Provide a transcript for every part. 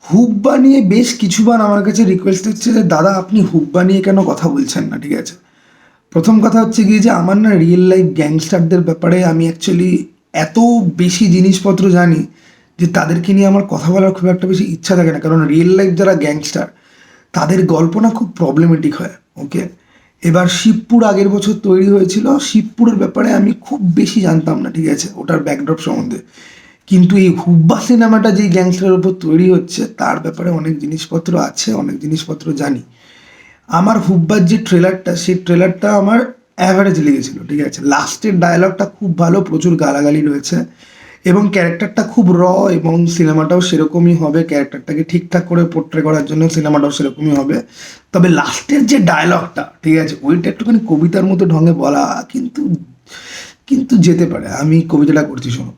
হুব্বা নিয়ে বেশ কিছুবার আমার কাছে রিকোয়েস্ট হচ্ছে যে দাদা আপনি হুব্বা নিয়ে কেন কথা বলছেন না, ঠিক আছে। প্রথম কথা হচ্ছে গিয়ে যে আমার না রিয়েল লাইফ গ্যাংস্টারদের ব্যাপারে আমি অ্যাকচুয়ালি এত বেশি জিনিসপত্র জানি যে তাদেরকে নিয়ে আমার কথা বলার খুব একটা বেশি ইচ্ছা থাকে না, কারণ রিয়েল লাইফ যারা গ্যাংস্টার তাদের গল্প না খুব প্রবলেমেটিক হয়। ওকে, এবার শিবপুর আগের বছর তৈরি হয়েছিল, শিবপুরের ব্যাপারে আমি খুব বেশি জানতাম না, ঠিক আছে, ওটার ব্যাকড্রপ সম্বন্ধে। কিন্তু এই হুব্বা সিনেমাটা যেই গ্যাংস্টারের উপর তৈরি হচ্ছে তার ব্যাপারে অনেক জিনিসপত্র আছে, অনেক জিনিসপত্র জানি। আমার হুব্বার যে ট্রেলারটা, সেই ট্রেলারটা আমার অ্যাভারেজ লেগেছিল, ঠিক আছে। লাস্টের ডায়লগটা খুব ভালো, প্রচুর গালাগালি রয়েছে এবং ক্যারেক্টারটা খুব এবং সিনেমাটাও সেরকমই হবে, ক্যারেক্টারটাকে ঠিকঠাক করে পোট্রে করার জন্য সিনেমাটাও সেরকমই হবে। তবে লাস্টের যে ডায়লগটা, ঠিক আছে, ওইটা একটুখানি কবিতার মতো ঢঙে বলা, কিন্তু কিন্তু যেতে পারে। আমি কবিতাটা করছি, শোনো।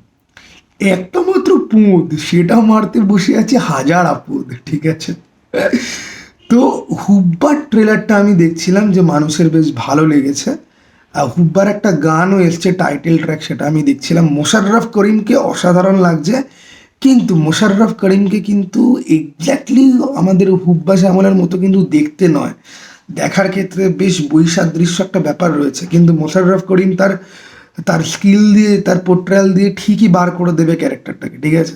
একটা মাত্র পুঁদ, সেটা মারতে বসে আছে হাজার আপদ, ঠিক আছে। তো হুব্বার ট্রেলারটা আমি দেখছিলাম যে মানুষের বেশ ভালো লেগেছে। আর হুব্বার একটা গানও এসছে, টাইটেল ট্র্যাক, সেটা আমি দেখছিলাম। মোশাররফ করিমকে অসাধারণ লাগছে, কিন্তু মোশাররফ করিমকে কিন্তু এক্স্যাক্টলি আমাদের হুব্বা শ্যামলের মতো কিন্তু দেখতে নয়, দেখার ক্ষেত্রে বেশ বৈসাদৃশ্য একটা ব্যাপার রয়েছে। কিন্তু মোশাররফ করিম তার তার স্কিল দিয়ে, তার পোর্ট্রায়াল দিয়ে ঠিকই বার করে দেবে ক্যারেক্টারটাকে, ঠিক আছে।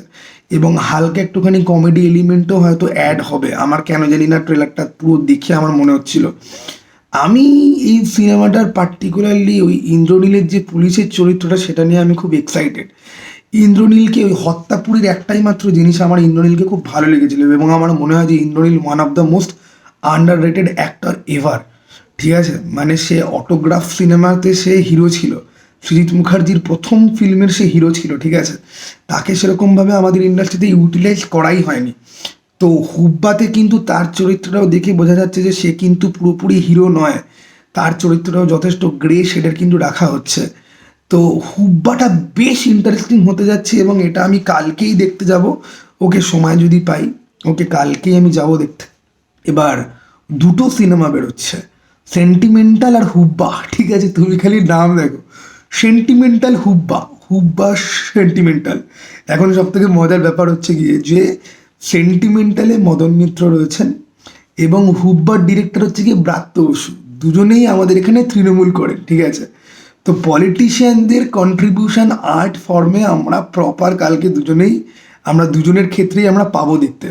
এবং হালকা একটুখানি কমেডি এলিমেন্টও হয়তো অ্যাড হবে, আমার কেন জানি না ট্রেলারটা পুরো দেখে আমার মনে হচ্ছিল। আমি এই সিনেমাটার পার্টিকুলারলি ওই ইন্দ্রনীলের যে পুলিশের চরিত্রটা, সেটা নিয়ে আমি খুব এক্সাইটেড। ইন্দ্রনীলকে ওই হত্যাপুরীর একটাই মাত্র জিনিস আমার ইন্দ্রনীলকে খুব ভালো লেগেছিল, এবং আমার মনে হয় যে Indranil one of the most under rated actor ever, ঠিক আছে। মানে সে অটোগ্রাফ সিনেমাতে সে হিরো ছিল, সুজিত মুখার্জির প্রথম ফিল্মের সে হিরো ছিল, ঠিক আছে। তাকে সেরকমভাবে আমাদের ইন্ডাস্ট্রিতে ইউটিলাইজ করাই হয়নি। তো হুব্বাতে কিন্তু তার চরিত্রটাও দেখে বোঝা যাচ্ছে যে সে কিন্তু পুরোপুরি হিরো নয়, তার চরিত্রটাও যথেষ্ট গ্রে শেডের কিন্তু রাখা হচ্ছে। তো হুব্বাটা বেশ ইন্টারেস্টিং হতে যাচ্ছে, এবং এটা আমি কালকেই দেখতে যাব। ওকে, সময় যদি পাই, ওকে কালকেই আমি যাব দেখতে। এবার দুটো সিনেমা বেরোচ্ছে, সেন্টিমেন্টাল আর হুব্বা, ঠিক আছে। তুমি খালি নাম দেখো, সেন্টিমেন্টাল হুব্বা, হুব্বা সেন্টিমেন্টাল। এখন সব থেকে মজার ব্যাপার হচ্ছে গিয়ে যে সেন্টিমেন্টালে মদন মিত্র রয়েছেন এবং হুব্বার ডিরেক্টর হচ্ছে গিয়ে ব্রাত্য বসু, দুজনেই আমাদের এখানে তৃণমূল করেন, ঠিক আছে। তো পলিটিশিয়ানদের কন্ট্রিবিউশন আর্ট ফর্মে আমরা প্রপার কালকে দুজনেই, আমরা দুজনের ক্ষেত্রেই আমরা পাবো দেখতে।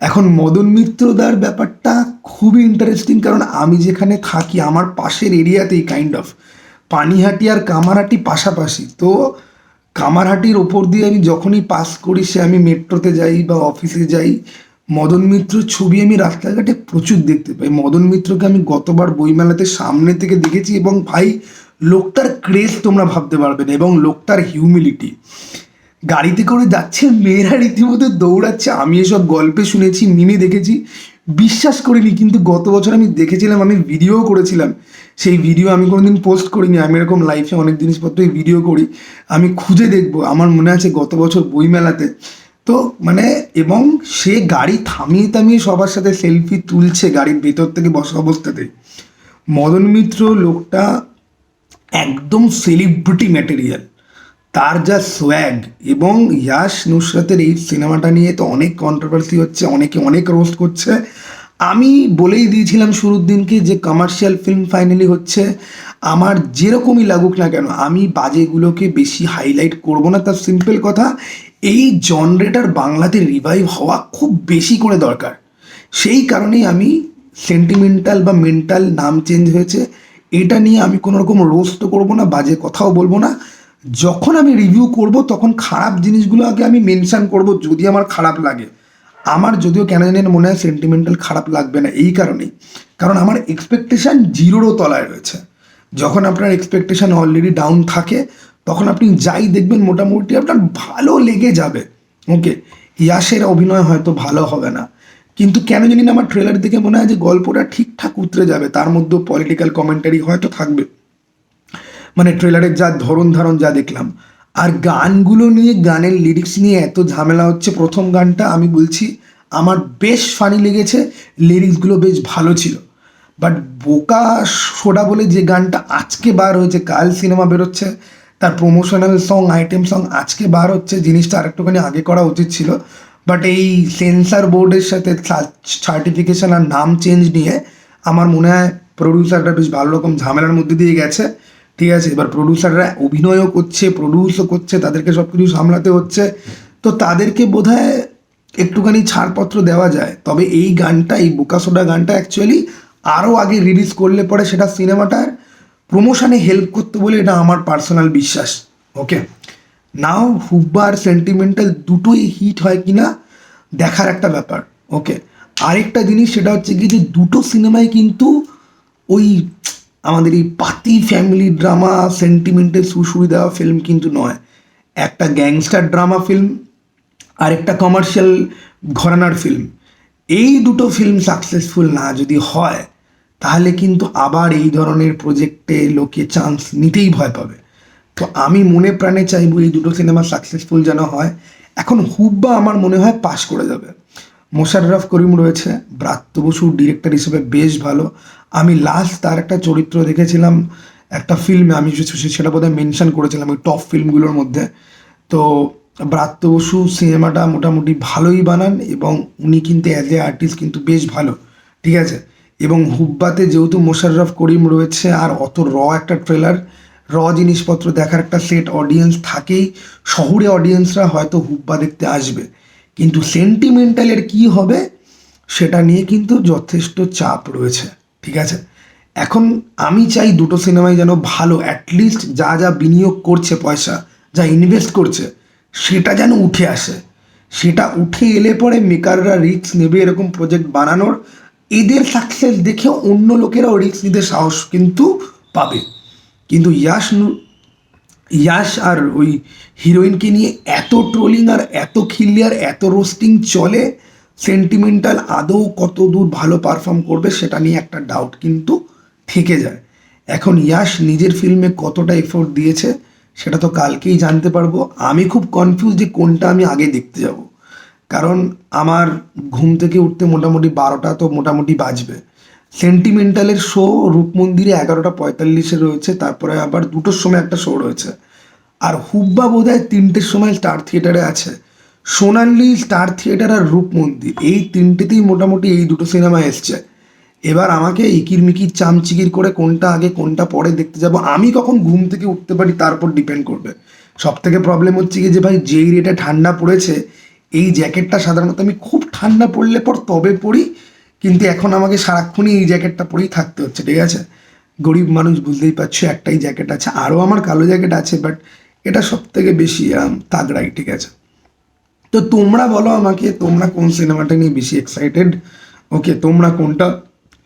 এখন মদন মিত্রদার ব্যাপারটা খুবই ইন্টারেস্টিং, কারণ আমি যেখানে থাকি আমার পাশের এরিয়াতেই কাইন্ড অফ পানিহাটি আর কামারহাটি পাশাপাশি। তো কামারহাটির ওপর দিয়ে আমি যখনই পাস করি, সে আমি মেট্রোতে যাই বা অফিসে যাই, মদন মিত্রর ছবি আমি রাস্তাঘাটে প্রচুর দেখতে পাই। মদন মিত্রকে আমি গতবার বইমেলাতে সামনে থেকে দেখেছি, এবং ভাই লোকটার ক্রেজ তোমরা ভাবতে পারবে না, এবং লোকটার হিউমিলিটি। গাড়িতে করে যাচ্ছে, মেয়েরা রীতিমতো দৌড়াচ্ছে। আমি এসব গল্পে শুনেছি, মিমে দেখেছি, বিশ্বাস করিনি। কিন্তু গত বছর আমি দেখেছিলাম, আমি ভিডিও করেছিলাম। সেই ভিডিও আমি কোনোদিন পোস্ট করিনি, আমি এরকম লাইফে অনেক জিনিসপত্রই ভিডিও করি, আমি খুঁজে দেখবো। আমার মনে আছে গত বছর বইমেলাতে, তো মানে, এবং সে গাড়ি থামিয়ে থামিয়ে সবার সাথে সেলফি তুলছে গাড়ির ভেতর থেকে বসা অবস্থাতে। মদন মিত্র লোকটা একদম সেলিব্রিটি ম্যাটেরিয়াল, তার যা সোয়াগ। এবং ইয়াশ নুসরাতের এই সিনেমাটা নিয়ে তো অনেক কন্ট্রোভার্সি হচ্ছে, অনেকে অনেক রোস্ট করছে। আমি বলেই দিয়েছিলাম শুরুর দিনকে যে কমার্শিয়াল ফিল্ম ফাইনালি হচ্ছে, আমার যেরকমই লাগুক না কেন আমি বাজেগুলোকে বেশি হাইলাইট করব না। তার সিম্পল কথা, এই জনরেটার বাংলাতে রিভাইভ হওয়া খুব বেশি করে দরকার। সেই কারণেই আমি সেন্টিমেন্টাল বা মেন্টাল নাম চেঞ্জ হয়েছে, এটা নিয়ে আমি কোনো রকম রোস্টও করবো না, বাজে কথাও বলবো না। যখন আমি রিভিউ করব তখন খারাপ জিনিসগুলো আগে আমি মেনশান করব যদি আমার খারাপ লাগে। আমার যদিও কেন জানি না মনে হয় সেন্টিমেন্টাল খারাপ লাগবে না, এই কারণেই, কারণ আমার এক্সপেকটেশান জিরোরও তলায় রয়েছে। যখন আপনার এক্সপেকটেশান অলরেডি ডাউন থাকে, তখন আপনি যাই দেখবেন মোটামুটি আপনার ভালো লেগে যাবে। ওকে, ইয়াশের অভিনয় হয়তো ভালো হবে না, কিন্তু কেন জানি না আমার ট্রেলার দেখে মনে হয় যে গল্পটা ঠিকঠাক উতরে যাবে, তার মধ্যেও পলিটিক্যাল কমেন্টারি হয়তো থাকবে, মানে ট্রেলারের যা ধরন ধারণ যা দেখলাম। আর গানগুলো নিয়ে, গানের লিরিক্স নিয়ে এত ঝামেলা হচ্ছে। প্রথম গানটা আমি বলছি আমার বেশ ফানি লেগেছে, লিরিক্সগুলো বেশ ভালো ছিল। বাট বোকা সোডা বলে যে গানটা আজকে বার হয়েছে, কাল সিনেমা বেরোচ্ছে, তার প্রমোশনাল সং, আইটেম সং আজকে বার হচ্ছে, জিনিসটা আরেকটুখানি আগে করা উচিত ছিল। বাট এই সেন্সার বোর্ডের সাথে সার্টিফিকেশন আর নাম চেঞ্জ নিয়ে আমার মনে হয় প্রডিউসাররা বেশ ভালো রকম ঝামেলার মধ্যে দিয়ে গেছে, ঠিক আছে। এবার প্রডিউসাররা অভিনয়ও করছে, প্রডিউসও করছে, তাদেরকে সব কিছু সামলাতে হচ্ছে, তো তাদেরকে বোধহয় একটুখানি ছাড়পত্র দেওয়া যায়। তবে এই গানটা, এই বোকাসোডা গানটা অ্যাকচুয়ালি আরও আগে রিলিজ করলে পরে সেটা সিনেমাটার প্রমোশনে হেল্প করতে বলে এটা আমার পার্সোনাল বিশ্বাস। ওকে, নাও হুব্বা আর সেন্টিমেন্টাল দুটোই হিট হয় কিনা দেখার একটা ব্যাপার। ওকে, আরেকটা জিনিস সেটা হচ্ছে কি যে দুটো সিনেমায় কিন্তু ওই আমাদের এই পাতি ফ্যামিলি ড্রামা সেন্টিমেন্টাল সুরসুরি দেওয়া ফিল্ম কিন্তু নয়। একটা গ্যাংস্টার ড্রামা ফিল্ম আর একটা কমার্শিয়াল ঘরানার ফিল্ম। এই দুটো ফিল্ম সাকসেসফুল না যদি হয় তাহলে কিন্তু আবার এই ধরনের প্রজেক্টে লোকে চান্স নিতেই ভয় পাবে। তো আমি মনে প্রাণে চাইবো এই দুটো সিনেমা সাকসেসফুল যেন হয়। এখন হুব্বা আমার মনে হয় পাস করে যাবে। মোশাররফ করিম রয়েছে, ব্রাত্য বসু ডিরেক্টর হিসেবে বেশ ভালো। আমি লাস্ট তার একটা চরিত্র দেখেছিলাম একটা ফিল্মে, আমি সেটা বোধহয় মেনশন করেছিলাম ওই টপ ফিল্মগুলোর মধ্যে। তো ব্রাত্য বসু সিনেমাটা মোটামুটি ভালোই বানান এবং উনি কিন্তু অ্যাজ এ আর্টিস্ট কিন্তু বেশ ভালো, ঠিক আছে। এবং হুব্বাতে যেহেতু মোশাররফ করিম রয়েছে আর অত একটা ট্রেলার, জিনিসপত্র দেখার একটা সেট অডিয়েন্স থাকেই, শহুরে অডিয়েন্সরা হয়তো হুব্বা দেখতে আসবে, কিন্তু সেন্টিমেন্টালের কি হবে সেটা নিয়ে কিন্তু যথেষ্ট চাপ রয়েছে, ঠিক আছে। এখন আমি চাই দুটো সিনেমাই যেন ভালো, অ্যাটলিস্ট যা যা বিনিয়োগ করছে পয়সা, যা ইনভেস্ট করছে সেটা যেন উঠে আসে। সেটা উঠে এলে পরে মেকাররা রিস্ক নেবে এরকম প্রজেক্ট বানানোর। এদের সাকসেস দেখে অন্য লোকেরাও রিস্ক নিতে সাহস কিন্তু পাবে। কিন্তু ইয়াশ আর ওই হিরোইনকে নিয়ে এত ট্রোলিং আর এত খিল্লি আর এত রোস্টিং চলে, সেন্টিমেন্টাল আদৌ কত দূর ভালো পারফর্ম করবে সেটা নিয়ে একটা ডাউট কিন্তু থেকে যায়। এখন ইয়াশ নিজের ফিল্মে কতটা এফোর্ট দিয়েছে সেটা তো কালকেই জানতে পারবো। আমি খুব কনফিউজ যে কোনটা আমি আগে দেখতে যাব, কারণ আমার ঘুম থেকে উঠতে মোটামুটি 12টা তো মোটামুটি বাজবে। সেন্টিমেন্টালের শো রূপমন্দিরে 11:45 রয়েছে, তারপরে আবার 2টোর সময় একটা শো রয়েছে। আর হুব্বা বোধ হয় 3টের সময় স্টার থিয়েটারে আছে। সোনালি, স্টার থিয়েটার আর রূপমন্দির, এই তিনটেতেই মোটামুটি এই দুটো সিনেমা এসছে। এবার আমাকে ইকির মিকির চামচিকির করে কোনটা আগে কোনটা পরে দেখতে যাব, আমি কখন ঘুম থেকে উঠতে পারি তার উপর ডিপেন্ড করবে। সব থেকে প্রবলেম হচ্ছে কি যে ভাই যেই রেটে ঠান্ডা পড়েছে, এই জ্যাকেটটা সাধারণত আমি খুব ঠান্ডা পড়লে পর তবে পরি, কিন্তু এখন আমাকে সারাক্ষণই এই জ্যাকেটটা পরেই থাকতে হচ্ছে, ঠিক আছে। গরিব মানুষ বুঝতেই পারছো, একটাই জ্যাকেট আছে, আরও আমার কালো জ্যাকেট আছে, বাট এটা সব থেকে বেশি তাগড়াই, ঠিক আছে। তো তোমরা বলো আমাকে, তোমরা কোন সিনেমাটা নিয়ে বেশি এক্সাইটেড? ওকে, তোমরা কোনটা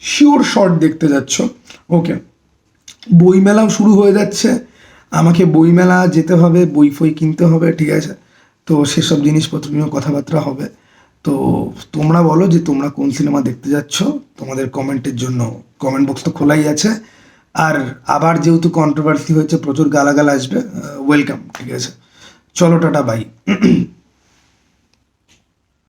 শিওর শর্ট দেখতে যাচ্ছ? ওকে, বইমেলাও শুরু হয়ে যাচ্ছে, আমাকে বইমেলা যেতে হবে, বই ফই কিনতে হবে, ঠিক আছে। তো সেসব জিনিসপত্র নিয়েও কথাবার্তা হবে। তো তোমরা বলো যে তোমরা কোন সিনেমা দেখতে যাচ্ছ, তোমাদের কমেন্টের জন্য কমেন্ট বক্স তো খোলাই আছে। আর আবার যেহেতু কন্ট্রোভার্সি হয়েছে, প্রচুর গালাগাল আসবে, ওয়েলকাম, ঠিক আছে। চলো, টাটা, বাই।